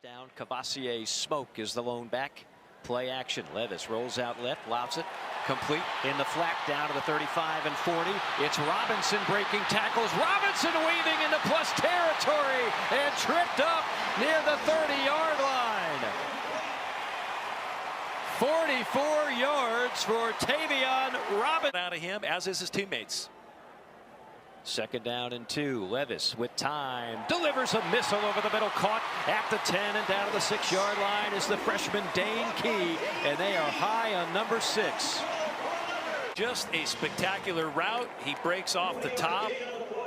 Down, Cavassier's smoke is the lone back. Play action. Levis rolls out left, lobs it. Complete in the flat down to the 35 and 40. It's Robinson breaking tackles. Robinson weaving into plus territory and tripped up near the 30-yard line. 44 yards for Tavion Robinson. Out of him, as is his teammates. Second down and 2. Levis with time delivers a missile over the middle, caught at the 10 and down to the 6-yard line is the freshman Dane Key, and they are high on number 6. Just a spectacular route. He breaks off the top,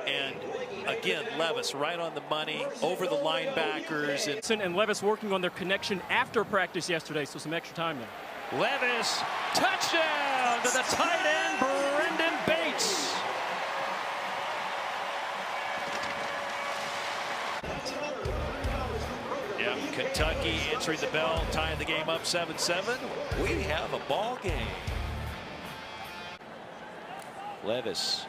and again Levis right on the money over the linebackers. And Levis working on their connection after practice yesterday, so some extra time there. Levis, touchdown to the tight end Brendan Bates. Kentucky answering the bell, tying the game up 7-7. We have a ball game. Levis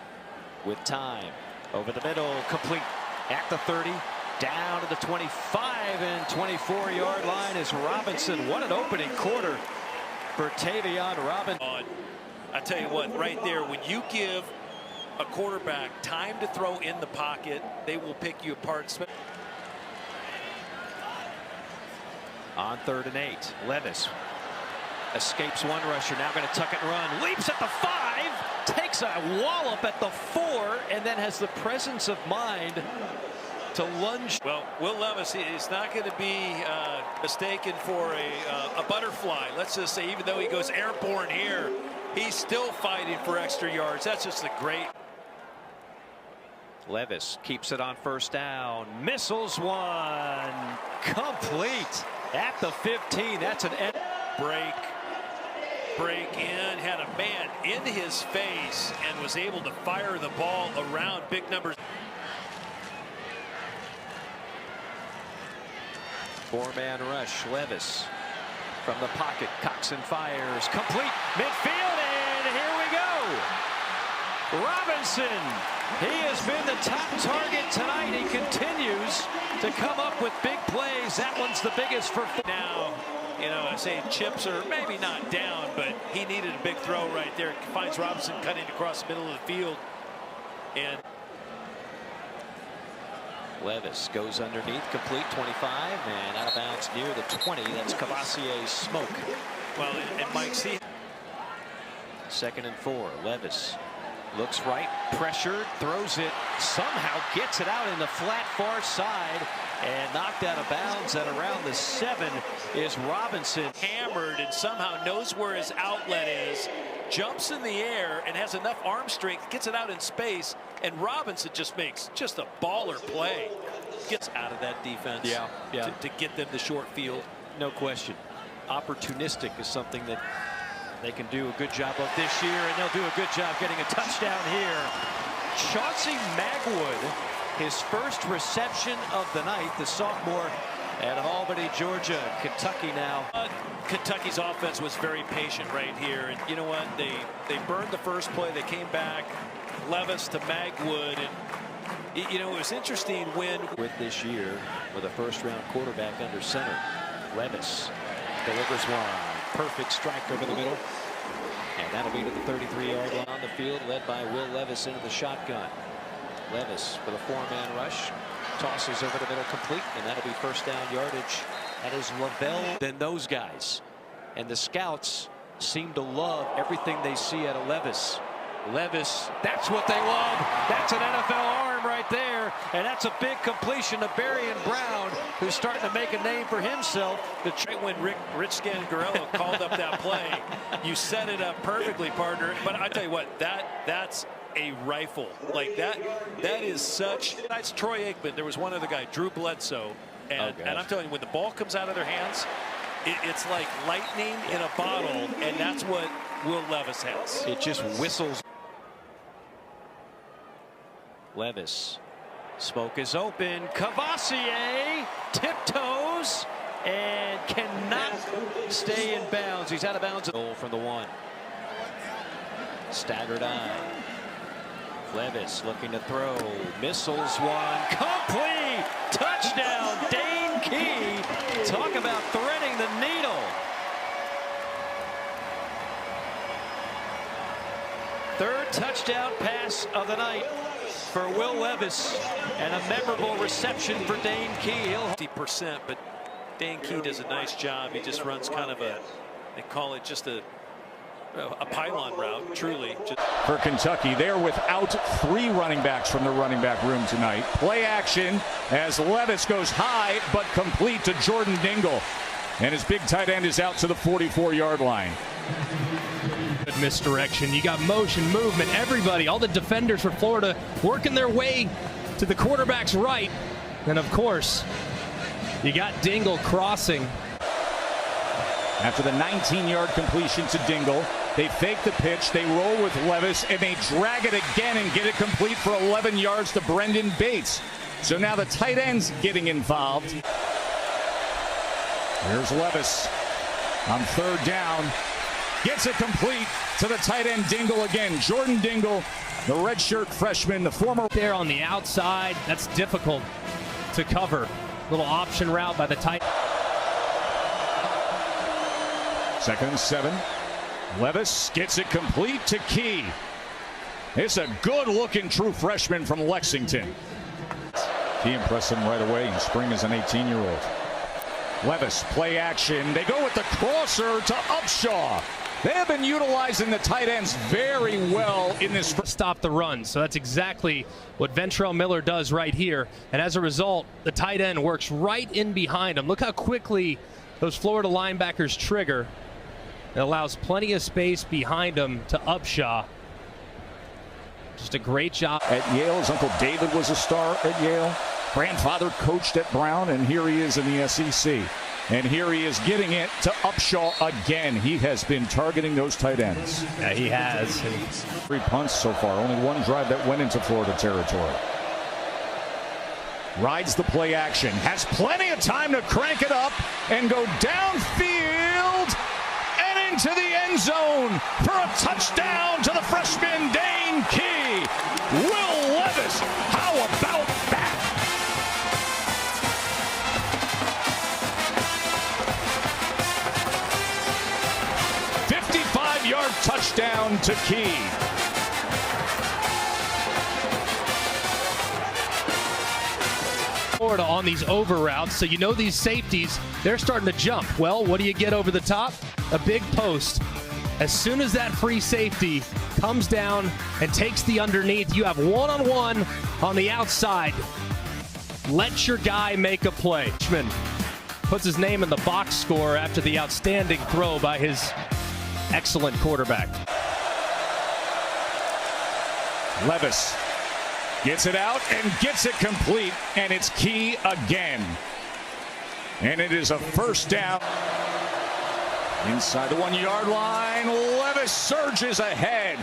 with time over the middle, complete at the 30, down to the 25 and 24-yard line is Robinson. What an opening quarter for Tavion Robinson. I tell you what, right there, when you give a quarterback time to throw in the pocket, they will pick you apart. On 3rd and 8, Levis escapes one rusher, now going to tuck it and run, leaps at the 5, takes a wallop at the 4, and then has the presence of mind to lunge. Well, Will Levis is not going to be mistaken for a butterfly. Let's just say, even though he goes airborne here, he's still fighting for extra yards. That's just a great. Levis keeps it on 1st down, missiles one, complete at the 15. That's an break in, had a man in his face and was able to fire the ball around. Big numbers. 4-man rush. Levis from the pocket, Coxon fires, complete midfield, and here we go. Robinson, he has been the top target tonight. He continues to come up with big plays. That one's the biggest for now. You know, I say chips are maybe not down, but he needed a big throw right there. Finds Robinson cutting across the middle of the field, and Levis goes underneath, complete 25, and out of bounds near the 20. That's Cavassier's smoke. Well, and Mike, see. 2nd and 4. Levis looks right, pressured, throws it, somehow gets it out in the flat far side, and knocked out of bounds at around the 7 is Robinson. Hammered and somehow knows where his outlet is, jumps in the air and has enough arm strength, gets it out in space, and Robinson just makes just a baller play. Gets out of that defense to get them the short field. No question. Opportunistic is something that they can do a good job of this year, and they'll do a good job getting a touchdown here. Chauncey Magwood, his first reception of the night, the sophomore out of Albany, Georgia. Kentucky now. Kentucky's offense was very patient right here, and you know what? They burned the first play. They came back, Levis to Magwood, and you know, it was interesting when with this year with a first-round quarterback under center. Levis delivers one. Perfect strike over the middle, and that'll be to the 33-yard line on the field, led by Will Levis into the shotgun. Levis with a 4-man rush, tosses over the middle, complete, and that'll be 1st down yardage. That is Lavelle than those guys, and the scouts seem to love everything they see out of Levis. Levis, that's what they love. That's an NFL arm right there, and that's a big completion to Berrien Brown, who's starting to make a name for himself. Right when Rich Scangarello called up that play, you set it up perfectly, partner. But I tell you what, that's a rifle. Like that is such. That's Troy Aikman. There was one other guy, Drew Bledsoe, and I'm telling you, when the ball comes out of their hands, it's like lightning in a bottle, and that's what Will Levis has. It just whistles. Levis, smoke is open. Cavassier tiptoes and cannot stay in bounds. He's out of bounds. Goal from the 1. Staggered on. Levis looking to throw. Missiles one. Complete. Touchdown. Dane Key Talk about threading the needle. Third touchdown pass of the night for Will Levis, and a memorable reception for Dane Key. 50%, but Dane Key does a nice job. He just runs kind of a, they call it just a pylon route, truly. For Kentucky, they're without 3 running backs from the running back room tonight. Play action as Levis goes high but complete to Jordan Dingle. And his big tight end is out to the 44-yard line. Good misdirection. You got motion, movement, everybody, all the defenders for Florida working their way to the quarterback's right. And of course, you got Dingle crossing. After the 19-yard completion to Dingle, they fake the pitch, they roll with Levis, and they drag it again and get it complete for 11 yards to Brendan Bates. So now the tight end's getting involved. Here's Levis on 3rd down. Gets it complete to the tight end Dingle again. Jordan Dingle, the redshirt freshman, the former. There on the outside, that's difficult to cover. Little option route by the tight. 2nd and 7. Levis gets it complete to Key. It's a good-looking true freshman from Lexington. Key impressed him right away in spring as an 18-year-old. Levis, play action. They go with the crosser to Upshaw. They have been utilizing the tight ends very well in this. Stop the run. So that's exactly what Ventrell Miller does right here. And as a result, the tight end works right in behind him. Look how quickly those Florida linebackers trigger. It allows plenty of space behind him to Upshaw. Just a great job. At Yale, his uncle David was a star at Yale. Grandfather coached at Brown, and here he is in the SEC. And here he is getting it to Upshaw again. He has been targeting those tight ends. Yeah, he has. 3 punts so far. Only 1 drive that went into Florida territory. Rides the play action. Has plenty of time to crank it up and go downfield and into the end zone for a touchdown to the freshman Dane Key. Will Levis, how about that? 55-yard touchdown to Key. Florida on these over routes, so you know these safeties, they're starting to jump. Well, what do you get over the top? A big post. As soon as that free safety comes down and takes the underneath, you have one-on-one on the outside. Let your guy make a play. Puts his name in the box score after the outstanding throw by his excellent quarterback. Levis gets it out and gets it complete, and it's Key again. And it is a 1st down. Inside the 1-yard line, Levis surges ahead.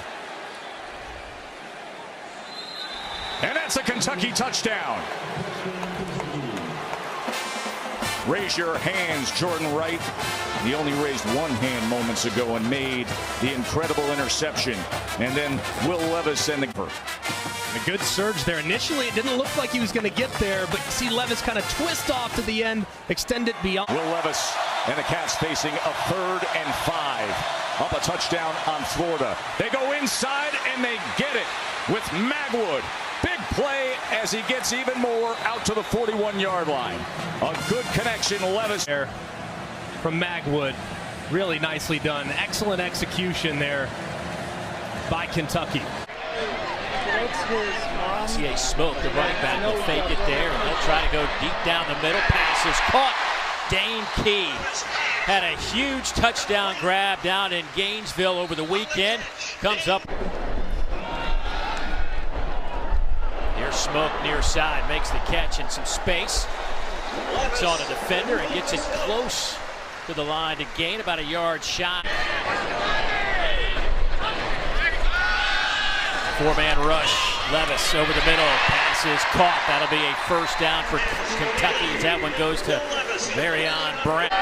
And that's a Kentucky touchdown. Raise your hands, Jordan Wright. He only raised 1 hand moments ago and made the incredible interception. And then Will Levis and A good surge there. Initially, it didn't look like he was going to get there, but you see Levis kind of twist off to the end, extend it beyond. Will Levis and the Cats facing a 3rd and 5. Up a touchdown on Florida. They go inside and they get it with Magwood. Big play as he gets even more out to the 41-yard line. A good connection, Levis. There from Magwood. Really nicely done. Excellent execution there by Kentucky. CA Smoke, the running back, will fake it there, and he'll try to go deep down the middle. Pass is caught. Dane Key had a huge touchdown grab down in Gainesville over the weekend. Comes up. Here's Smoke near side, makes the catch in some space. It's on a defender and gets it close to the line to gain about a yard shy. 4-man rush. Levis over the middle. Pass is caught. That'll be a 1st down for Kentucky as that one goes to Marion Brown.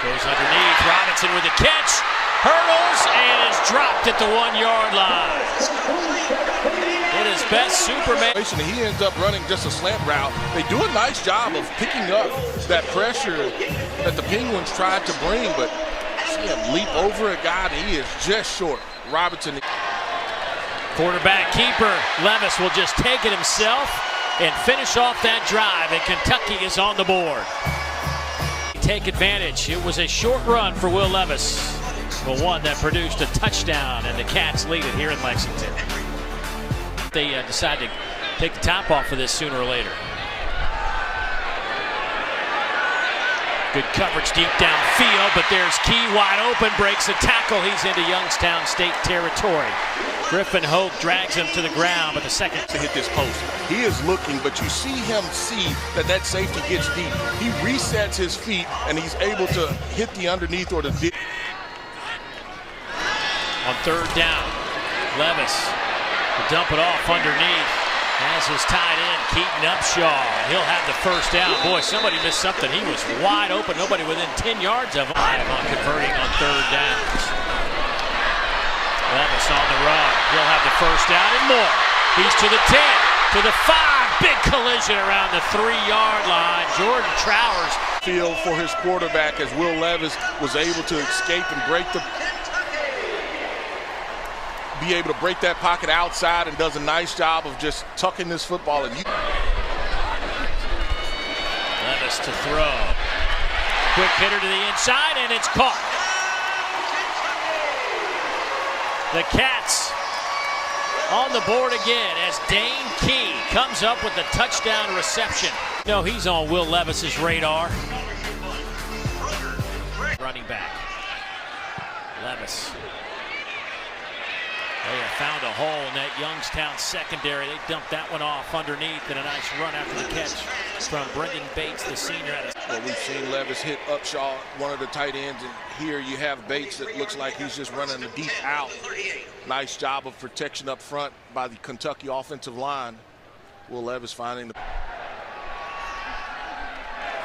Goes underneath. Robinson with a catch. hurdles and is dropped at the 1-yard line. It is best Superman. He ends up running just a slant route. They do a nice job of picking up that pressure that the Penguins tried to bring, but see him leap over a guy, and he is just short. Robinson. Quarterback keeper Levis will just take it himself and finish off that drive, and Kentucky is on the board. Take advantage. It was a short run for Will Levis, but one that produced a touchdown, and the Cats lead it here in Lexington. They decide to take the top off of this sooner or later. Good coverage deep downfield, but there's Key wide open, breaks a tackle. He's into Youngstown State territory. Griffin Hope drags him to the ground, but the second to hit this post. He is looking, but you see him see that safety gets deep. He resets his feet, and he's able to hit the underneath or the dip. On third down, Levis will dump it off underneath. Has his tight end, Keaton Upshaw. He'll have the first down. Boy, somebody missed something. He was wide open. Nobody within 10 yards of him on converting on third downs. Levis on the run. He'll have the first down and more. He's to the 10, to the 5. Big collision around the 3-yard line. Jordan Trowers. Field for his quarterback as Will Levis was able to escape and be able to break that pocket outside, and does a nice job of just tucking this football. And Levis to throw. Quick hitter to the inside, and it's caught. The Cats on the board again as Dane Key comes up with the touchdown reception. No, he's on Will Levis's radar. Running back. Levis. They have found a hole in that Youngstown secondary. They dumped that one off underneath, and a nice run after the catch from Brendan Bates, the senior. Well, we've seen Levis hit Upshaw, one of the tight ends, and here you have Bates that looks like he's just running a deep out. Nice job of protection up front by the Kentucky offensive line. Will Levis finding the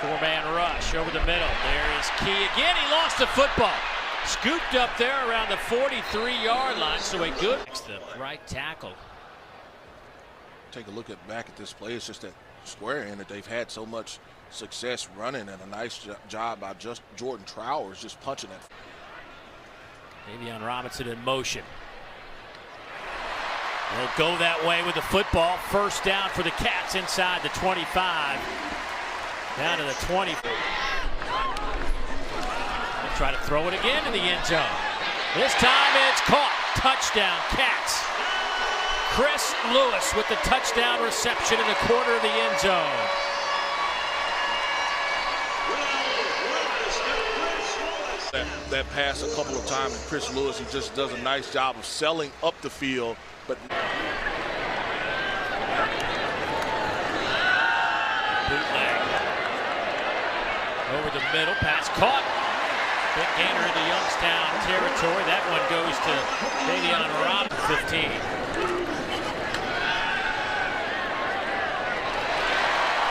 4-man rush over the middle. There is Key again. He lost the football. Scooped up there around the 43-yard line, so a good. The right tackle. Take a look back at this play. It's just that square end that they've had so much success running, and a nice job by just Jordan Trowers just punching it. Davion Robinson in motion. They'll go that way with the football. First down for the Cats inside the 25. Down to the 20. Try to throw it again in the end zone. This time it's caught. Touchdown, Cats. Chris Lewis with the touchdown reception in the corner of the end zone. That pass a couple of times, and Chris Lewis, he just does a nice job of selling up the field. But bootleg. Over the middle, pass caught. Quick gainer into Youngstown territory. That one goes to Davion Robinson, 15.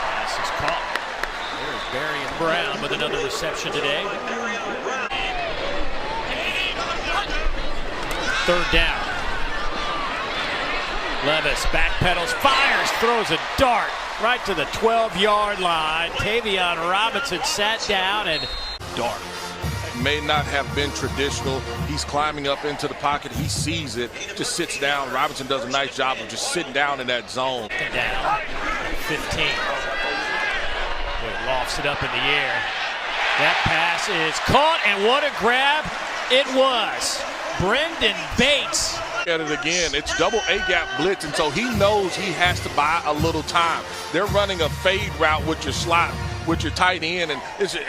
Pass is caught. There's Barry and Brown with another reception today. Third down. Levis backpedals, fires, throws a dart right to the 12-yard line. Davion Robinson sat down and dart. May not have been traditional. He's climbing up into the pocket. He sees it, just sits down. Robinson does a nice job of just sitting down in that zone. Down, 15. It lofts it up in the air. That pass is caught, and what a grab it was. Brendan Bates. At it again, it's double A-gap blitz, and so he knows he has to buy a little time. They're running a fade route with your slot, with your tight end, and it's you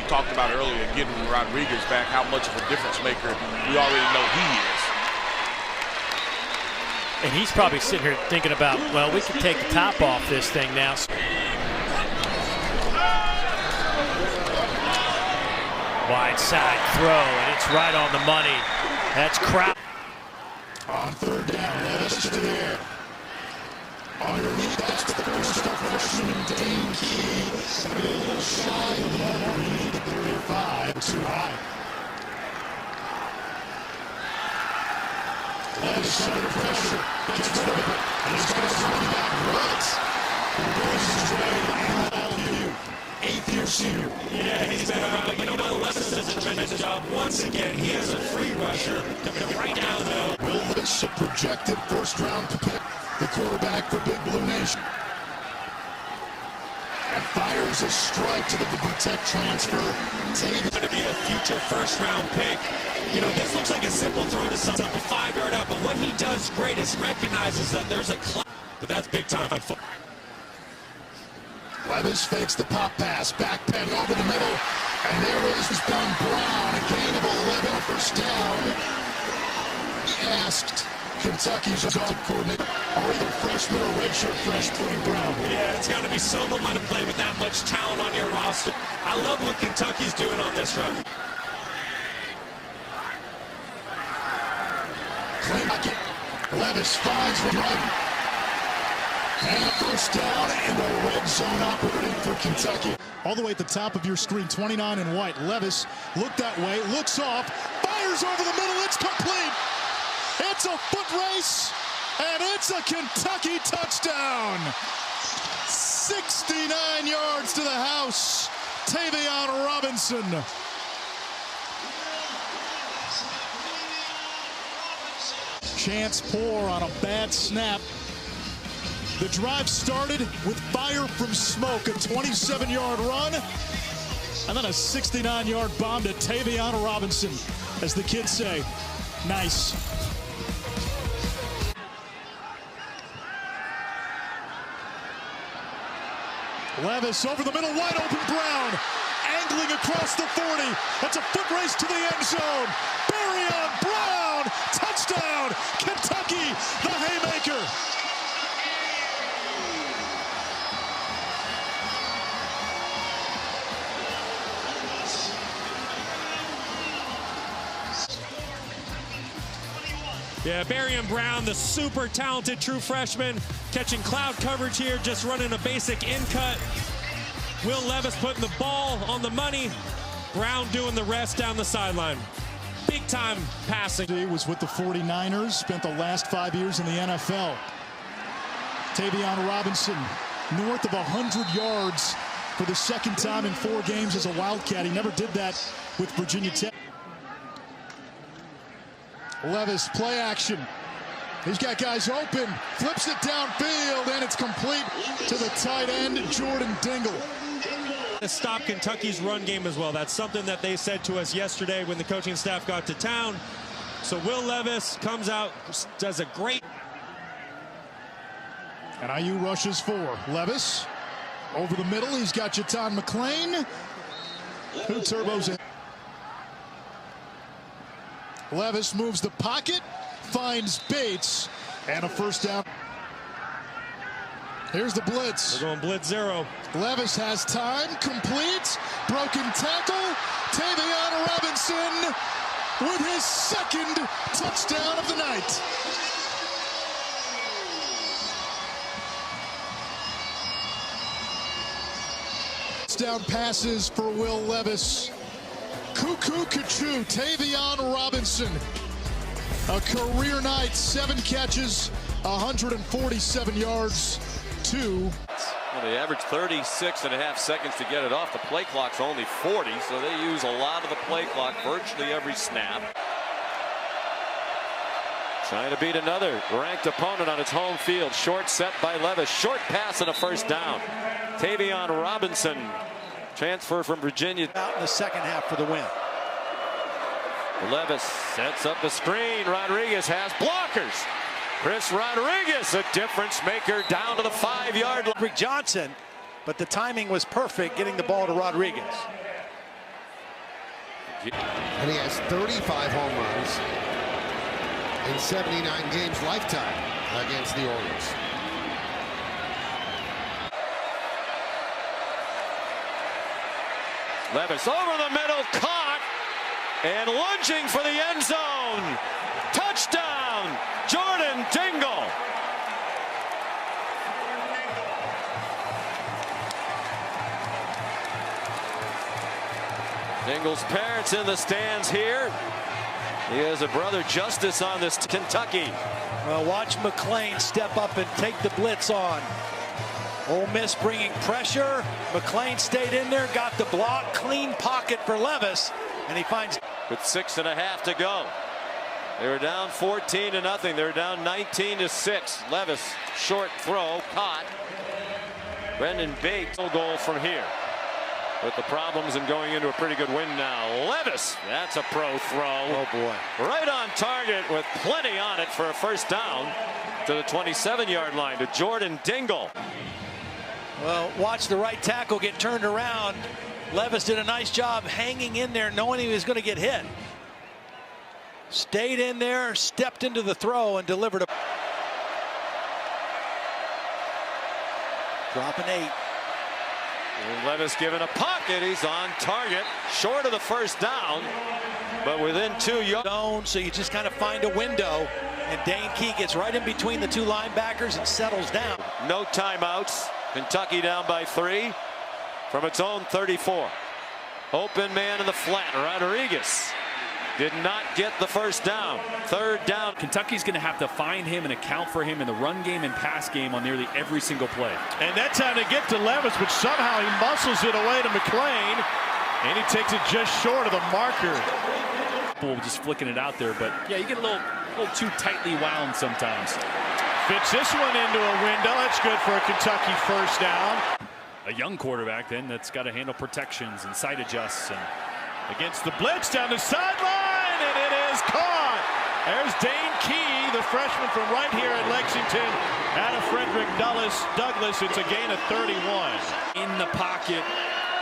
talked about earlier, getting Rodriguez back, how much of a difference maker we already know he is. And he's probably sitting here thinking about, well, we can take the top off this thing now. Wide side throw, and it's right on the money. That's crowd. On third down, Levis to the air. Underneath, that's the first freshman, Dane Key. A little shy of the 35, too high. Levis under pressure. Gets rid of it. And he's got his running back right. Goes straight. Eighth-year senior. Yeah, he's been around, but you know what? Levis does a tremendous job. Once again, he is a free rusher coming right down the middle. Will Levis, a projected first-round pick, the quarterback for Big Blue Nation. And fires a strike to the Tech transfer. He's going to be a future first-round pick. You know, this looks like a simple throw to something, a 5-yard out, but what he does great is recognizes that there's a clock. But that's big time on football. Levis fakes the pop pass, back pen over the middle, and there is John Brown, a gain of 11, first down. He asked Kentucky's offensive coordinator, are either freshman or redshirt freshman Brown? Yeah, it's got to be someone to play with that much talent on your roster. I love what Kentucky's doing on this run. Levis finds the run. And first down in the red zone operating for Kentucky. All the way at the top of your screen, 29 in white. Levis looked that way, looks off, fires over the middle, it's complete. It's a foot race, and it's a Kentucky touchdown. 69 yards to the house. Tavion Robinson. Chance pour on a bad snap. The drive started with fire from smoke, a 27-yard run, and then a 69-yard bomb to Tavion Robinson, as the kids say. Nice. Levis over the middle, wide open Brown, angling across the 40. That's a foot race to the end zone. Berryon Brown, touchdown, Kentucky, the haymaker. Yeah, Berryon Brown, the super talented true freshman, catching cloud coverage here, just running a basic in cut. Will Levis putting the ball on the money. Brown doing the rest down the sideline. Big time passing. He was with the 49ers, spent the last 5 years in the NFL. Tavion Robinson, north of 100 yards for the second time in 4 games as a Wildcat. He never did that with Virginia Tech. Levis, play action. He's got guys open, flips it downfield, and it's complete to the tight end, Jordan Dingle. To stop Kentucky's run game as well. That's something that they said to us yesterday when the coaching staff got to town. So Will Levis comes out, does a great. And IU rushes 4. Levis over the middle. He's got Jatan McClain, who turbos in. Levis moves the pocket, finds Bates, and a first down. Here's the blitz. We're going blitz 0. Levis has time, complete, broken tackle. Tavion Robinson with his second touchdown of the night. Touchdown passes for Will Levis. Cuckoo Kachoo, Tavion Robinson. A career night, 7 catches, 147 yards, 2. Well, they average 36.5 seconds to get it off. The play clock's only 40, so they use a lot of the play clock virtually every snap. Trying to beat another ranked opponent on its home field. Short set by Levis. Short pass and a first down. Tavion Robinson, transfer from Virginia. Out in the second half for the win. Levis sets up the screen. Rodriguez has blockers. Chris Rodriguez, a difference maker, down to the 5-yard line. Johnson, but the timing was perfect getting the ball to Rodriguez. And he has 35 home runs in 79 games lifetime against the Orioles. Levis over the middle, caught, and lunging for the end zone. Touchdown, Jordan Dingle. Dingle's parents in the stands here. He has a brother Justice on this Kentucky. Well, watch McClain step up and take the blitz on. Ole Miss bringing pressure. McClain stayed in there, got the block, clean pocket for Levis, and he finds. With 6.5 to go. They were down 14-0. They were down 19-6. Levis, short throw, caught. Brendan Bates, goal from here. With the problems and going into a pretty good win now. Levis, that's a pro throw. Oh boy. Right on target with plenty on it for a first down to the 27-yard line to Jordan Dingle. Well, watch the right tackle get turned around. Levis did a nice job hanging in there, knowing he was going to get hit. Stayed in there, stepped into the throw, and delivered a. Dropping 8. And Levis given a pocket. He's on target, short of the first down, but within 2 yards. So you just kind of find a window, and Dane Key gets right in between the 2 linebackers and settles down. No timeouts. Kentucky down by 3 from its own 34. Open man in the flat. Rodriguez did not get the first down. Third down. Kentucky's going to have to find him and account for him in the run game and pass game on nearly every single play. And that time to get to Levis, but somehow he muscles it away to McClain, and he takes it just short of the marker. Just flicking it out there, but yeah, you get a little too tightly wound sometimes. Fits this one into a window. That's good for a Kentucky first down. A young quarterback then that's got to handle protections and side adjusts. And against the blitz down the sideline, and it is caught. There's Dane Key, the freshman from right here at Lexington, out of Frederick Douglass. It's a gain of 31. In the pocket,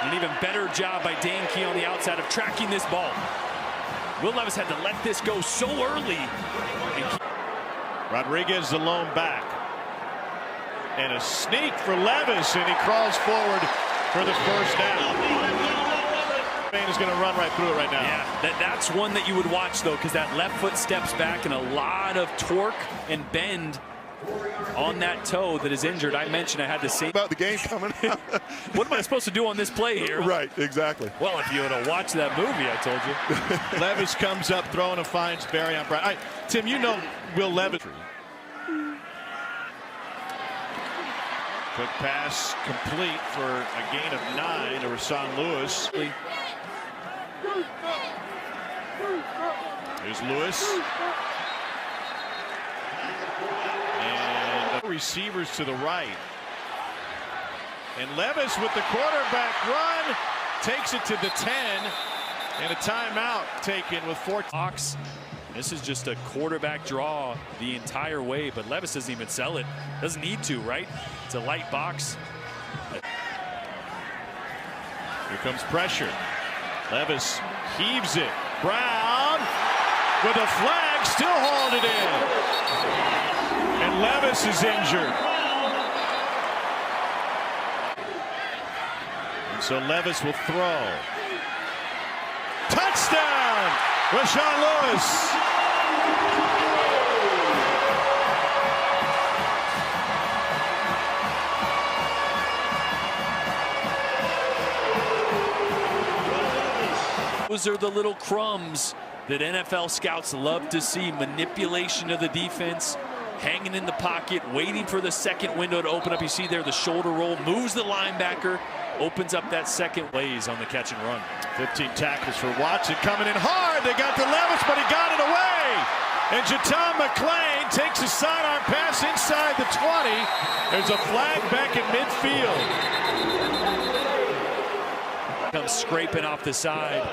an even better job by Dane Key on the outside of tracking this ball. Will Levis had to let this go so early. Rodriguez the lone back. And a sneak for Levis, and he crawls forward for the first down. Is going to run right through it right now. Yeah, that's one that you would watch, though, because that left foot steps back and a lot of torque and bend on that toe that is injured. I mentioned I had the same about the game coming up. What am I supposed to do on this play here? Right, exactly. Well, if you would have watched that movie, I told you. Levis comes up throwing and finds Barry on Brown. Tim, you know Will Levis. Quick pass complete for a gain of 9 to Rashawn Lewis. Here's Lewis. And the receivers to the right. And Levis with the quarterback run takes it to the 10. And a timeout taken with 14. Box. This is just a quarterback draw the entire way, but Levis doesn't even sell it. Doesn't need to, right? It's a light box. Here comes pressure. Levis heaves it. Brown with a flag, still hauled it in. And Levis is injured. And so Levis will throw. Touchdown! Rashawn Lewis. Those are the little crumbs that NFL scouts love to see. Manipulation of the defense, hanging in the pocket, waiting for the second window to open up. You see there the shoulder roll, moves the linebacker, opens up that second lays on the catch and run. 15 tackles for Watson, coming in hard. They got to Levis, but he got it away. And Jaton McClain takes a sidearm pass inside the 20. There's a flag back in midfield. Comes scraping off the side.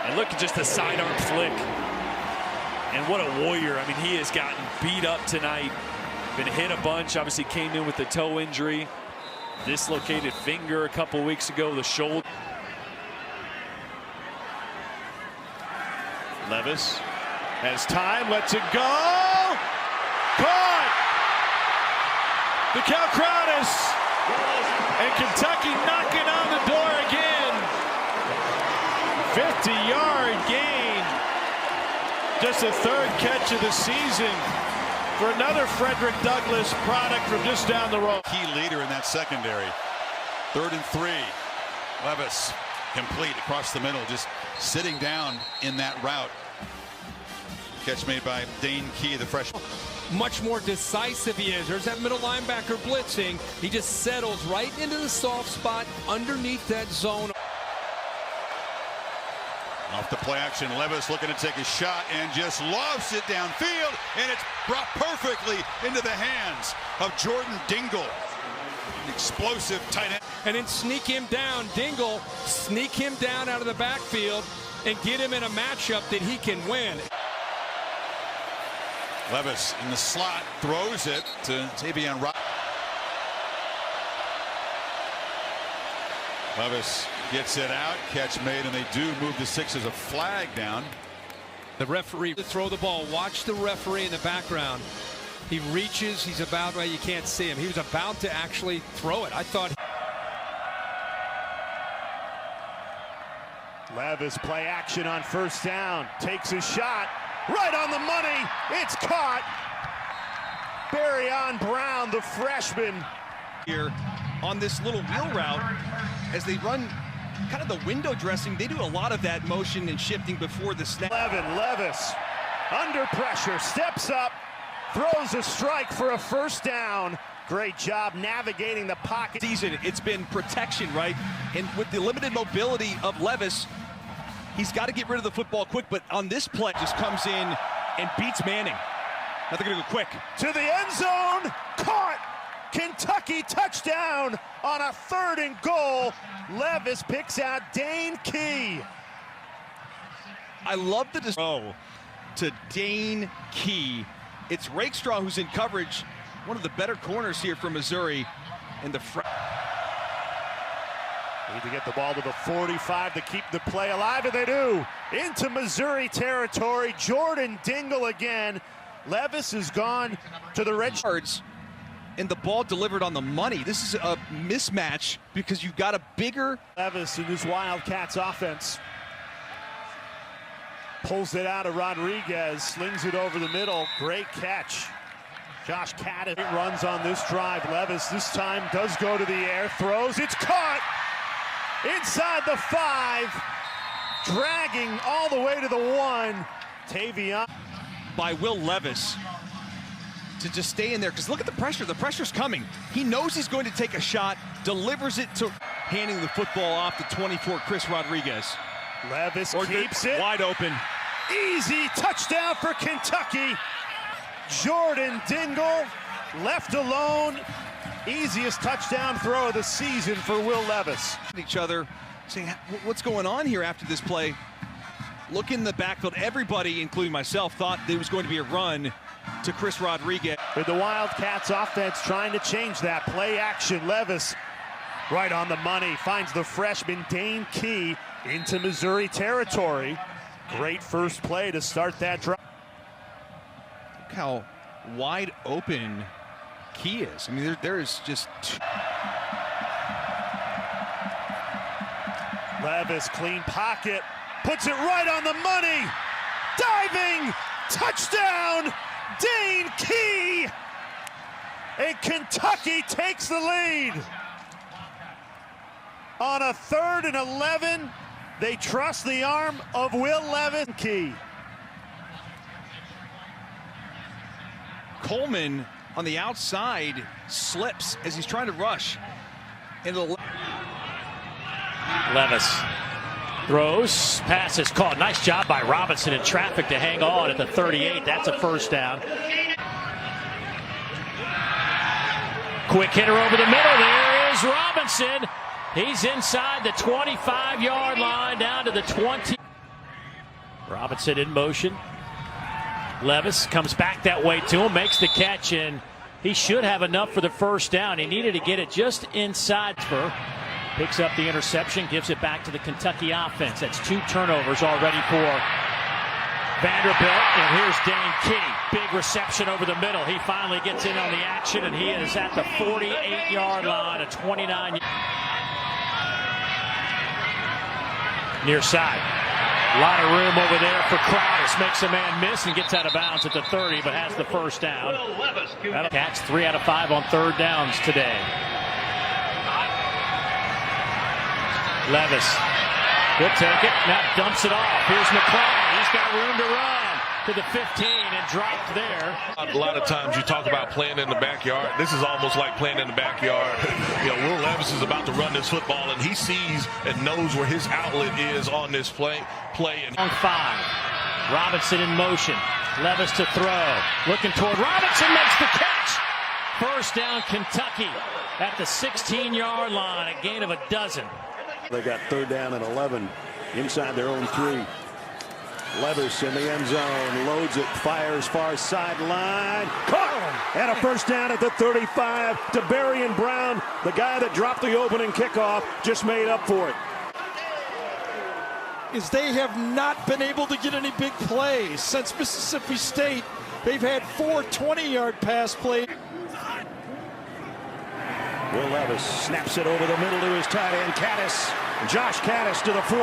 And look at just the sidearm flick. And what a warrior. I mean, he has gotten beat up tonight. Been hit a bunch. Obviously came in with the toe injury. Dislocated finger a couple weeks ago, the shoulder. Levis has time, lets it go. Caught! The Calcratus. And Kentucky knocking on the door again. 50-yard gain. Just a third catch of the season for another Frederick Douglass product from just down the road. Key leader in that secondary. 3rd and 3. Levis Complete across the middle, just sitting down in that route. Catch made by Dane Key, the freshman. Much more decisive he is. There's that middle linebacker blitzing. He just settles right into the soft spot underneath that zone. Off the play action, Levis looking to take a shot and just lofts it downfield, and it's brought perfectly into the hands of Jordan Dingle. An explosive tight end. And then sneak him down. Dingle, sneak him down out of the backfield and get him in a matchup that he can win. Levis in the slot throws it to Tavion Rock. Levis gets it out, catch made, and they do move the 6 as a flag down. The referee to throw the ball. Watch the referee in the background. He reaches, he's about, well, you can't see him. He was about to actually throw it. I thought. Levis play action on first down, takes a shot, right on the money, it's caught. Barryon Brown, the freshman. Here on this little wheel route, as they run kind of the window dressing, they do a lot of that motion and shifting before the snap. Levis under pressure, steps up, throws a strike for a first down. Great job navigating the pocket. Season, it's been protection, right? And with the limited mobility of Levis, he's got to get rid of the football quick, but on this play, just comes in and beats Manning. Now they're going to go quick. To the end zone, caught! Kentucky touchdown on a 3rd and goal. Levis picks out Dane Key. I love the throw to Dane Key. It's Rakestraw who's in coverage, one of the better corners here from Missouri. And the need to get the ball to the 45 to keep the play alive, and they do. Into Missouri territory, Jordan Dingle again. Levis has gone to the red yards, and the ball delivered on the money. This is a mismatch because you've got a bigger Levis in this Wildcats offense. Pulls it out of Rodriguez, slings it over the middle. Great catch. Josh Caddis runs on this drive. Levis this time does go to the air, throws, it's caught inside the 5, dragging all the way to the 1. Tavion. By Will Levis to just stay in there, because look at the pressure. The pressure's coming. He knows he's going to take a shot, delivers it to handing the football off to 24 Chris Rodriguez. Levis keeps it wide open. Easy touchdown for Kentucky. Jordan Dingle left alone. Easiest touchdown throw of the season for Will Levis. Each other saying, what's going on here after this play? Look in the backfield. Everybody, including myself, thought there was going to be a run to Chris Rodriguez. With the Wildcats offense trying to change that. Play action. Levis right on the money. Finds the freshman Dane Key into Missouri territory. Great first play to start that drive. Look how wide open Key is. I mean, there is just Levis, clean pocket, puts it right on the money. Diving touchdown, Dane Key. And Kentucky takes the lead. On a 3rd and 11, they trust the arm of Will Levis. Key. Coleman on the outside slips as he's trying to rush. Levis throws, pass is caught. Nice job by Robinson in traffic to hang on at the 38. That's a first down. Quick hitter over the middle. There is Robinson. He's inside the 25-yard line down to the 20. Robinson in motion. Levis comes back that way to him, makes the catch, and he should have enough for the first down. He needed to get it just inside. Picks up the interception, gives it back to the Kentucky offense. That's 2 turnovers already for Vanderbilt. And here's Dane Key. Big reception over the middle. He finally gets in on the action, and he is at the 48-yard line, a 29. Near side. A lot of room over there for Crowdis. Makes a man miss and gets out of bounds at the 30, but has the first down. Cats 3 out of 5 on 3rd downs today. Levis He'll take it. Now dumps it off. Here's McClain. He's got room to run to the 15 and dropped there. A lot of times you talk about playing in the backyard. This is almost like playing in the backyard. Will Levis is about to run this football, and he sees and knows where his outlet is on this play. And on 5. Robinson in motion. Levis to throw. Looking toward Robinson, makes the catch. First down, Kentucky at the 16-yard line. A gain of 12. They got 3rd down and 11 inside their own 3. Levis in the end zone, loads it, fires far sideline, caught, and a first down at the 35. DeBarian Brown, the guy that dropped the opening kickoff, just made up for it. Is they have not been able to get any big plays since Mississippi State. They've had 4 20-yard pass plays. Will Levis snaps it over the middle to his tight end, Caddis. Josh Caddis to the 40.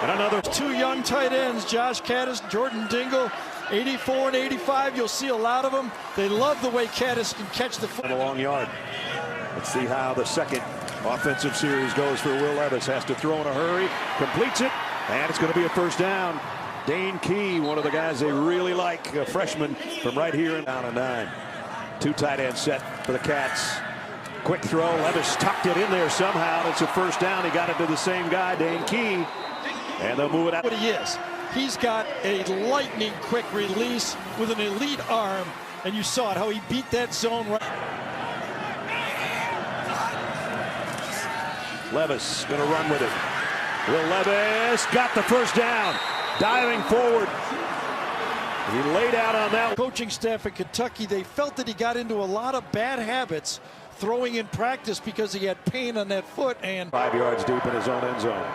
And another 2 young tight ends, Josh Caddis, Jordan Dingle, 84 and 85. You'll see a lot of them. They love the way Caddis can catch the football. A long yard. Let's see how the second offensive series goes for Will Levis. Has to throw in a hurry, completes it, and it's going to be a first down. Dane Key, one of the guys they really like, a freshman from right here in down to 9. 2 tight ends set for the Cats. Quick throw, Levis tucked it in there somehow. It's a first down. He got it to the same guy, Dane Key. And they'll move it out. What he is. He's got a lightning quick release with an elite arm. And you saw it, how he beat that zone right. Levis going to run with it. Will Levis got the first down. Diving forward. He laid out on that. Coaching staff in Kentucky, they felt that he got into a lot of bad habits throwing in practice because he had pain on that foot. And 5 yards deep in his own end zone.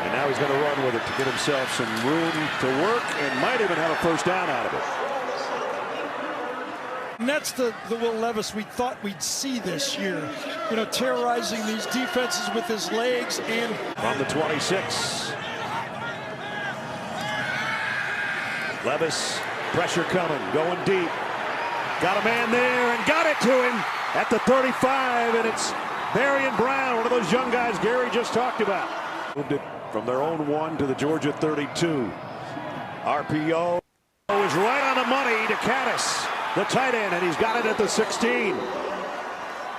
And now he's going to run with it to get himself some room to work and might even have a first down out of it. And that's the Will Levis we thought we'd see this year. Terrorizing these defenses with his legs and from the 26. Levis, pressure coming, going deep. Got a man there and got it to him at the 35, and it's Barian Brown, one of those young guys Gary just talked about. Moved it from their own 1 to the Georgia 32. RPO is right on the money to Caddis, the tight end, and he's got it at the 16.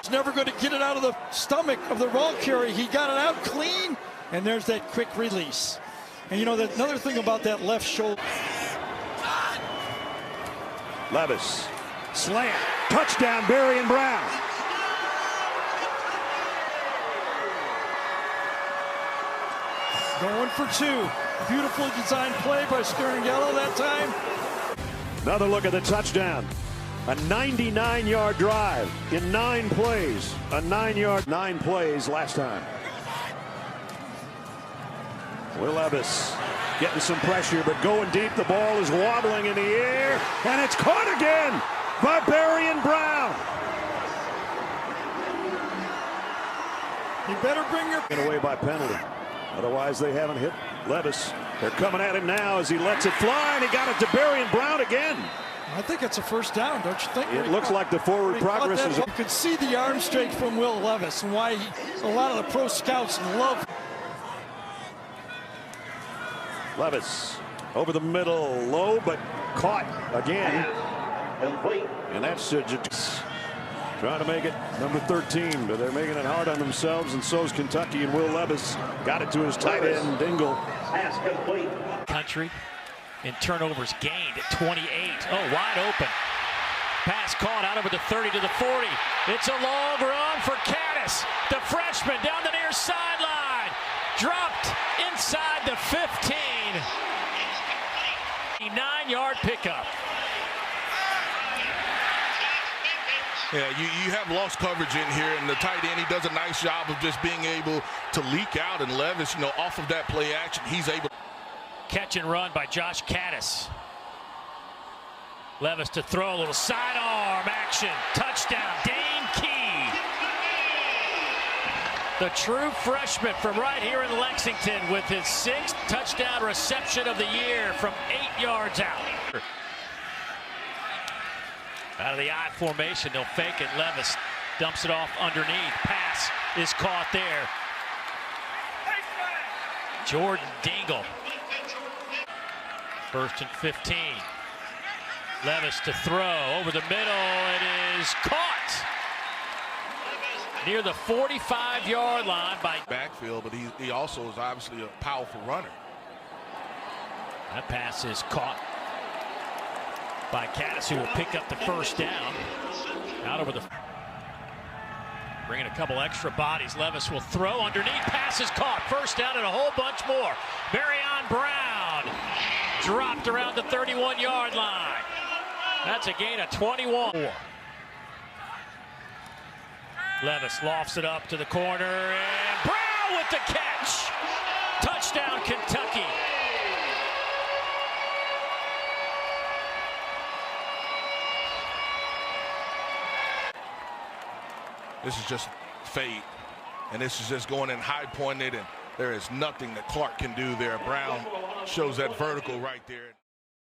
He's never going to get it out of the stomach of the ball carrier. He got it out clean, and there's that quick release. And another thing about that left shoulder. Levis, slant, touchdown, Barian Brown. Going for 2. Beautifully designed play by Sterngelo that time. Another look at the touchdown. A 99-yard drive in 9 plays. A 9 plays last time. Will Levis getting some pressure, but going deep. The ball is wobbling in the air, and it's caught again by Barian Brown. You better bring your... Away by penalty. Otherwise, they haven't hit Levis. They're coming at him now as he lets it fly, and he got it to Barian Brown again. I think it's a first down, don't you think? It looks like the forward progress is... You could see the arm strength from Will Levis and why a lot of the pro scouts love. Levis over the middle, low, but caught again. And that's trying to make it number 13, but they're making it hard on themselves, and so's Kentucky. And Will Levis got it to his tight end, Dingle. Country and turnovers gained at 28. Oh, wide open. Pass caught out over the 30 to the 40. It's a long run for Caddis, the freshman, down the near sideline. Dropped inside the 15. 9-yard pickup. Yeah, you have lost coverage in here, and the tight end, he does a nice job of just being able to leak out, and Levis, off of that play action, he's able. Catch and run by Josh Caddis. Levis to throw, a little sidearm action. Touchdown, Dane Key. The true freshman from right here in Lexington with his 6th touchdown reception of the year from 8 yards out. Out of the I formation, they'll fake it. Levis dumps it off underneath. Pass is caught there. Jordan Dingle. 1st and 15. Levis to throw over the middle. It is caught near the 45-yard line by backfield, but he also is obviously a powerful runner. That pass is caught by Caddis, who will pick up the first down. Out over the bringing a couple extra bodies. Levis will throw underneath. Pass is caught. First down and a whole bunch more. Marion Brown dropped around the 31-yard line. That's a gain of 21. Levis lofts it up to the corner, and Brown with the catch. Touchdown, Kentucky. This is just fade, and this is just going in high pointed, and there is nothing that Clark can do there. Brown shows that vertical right there.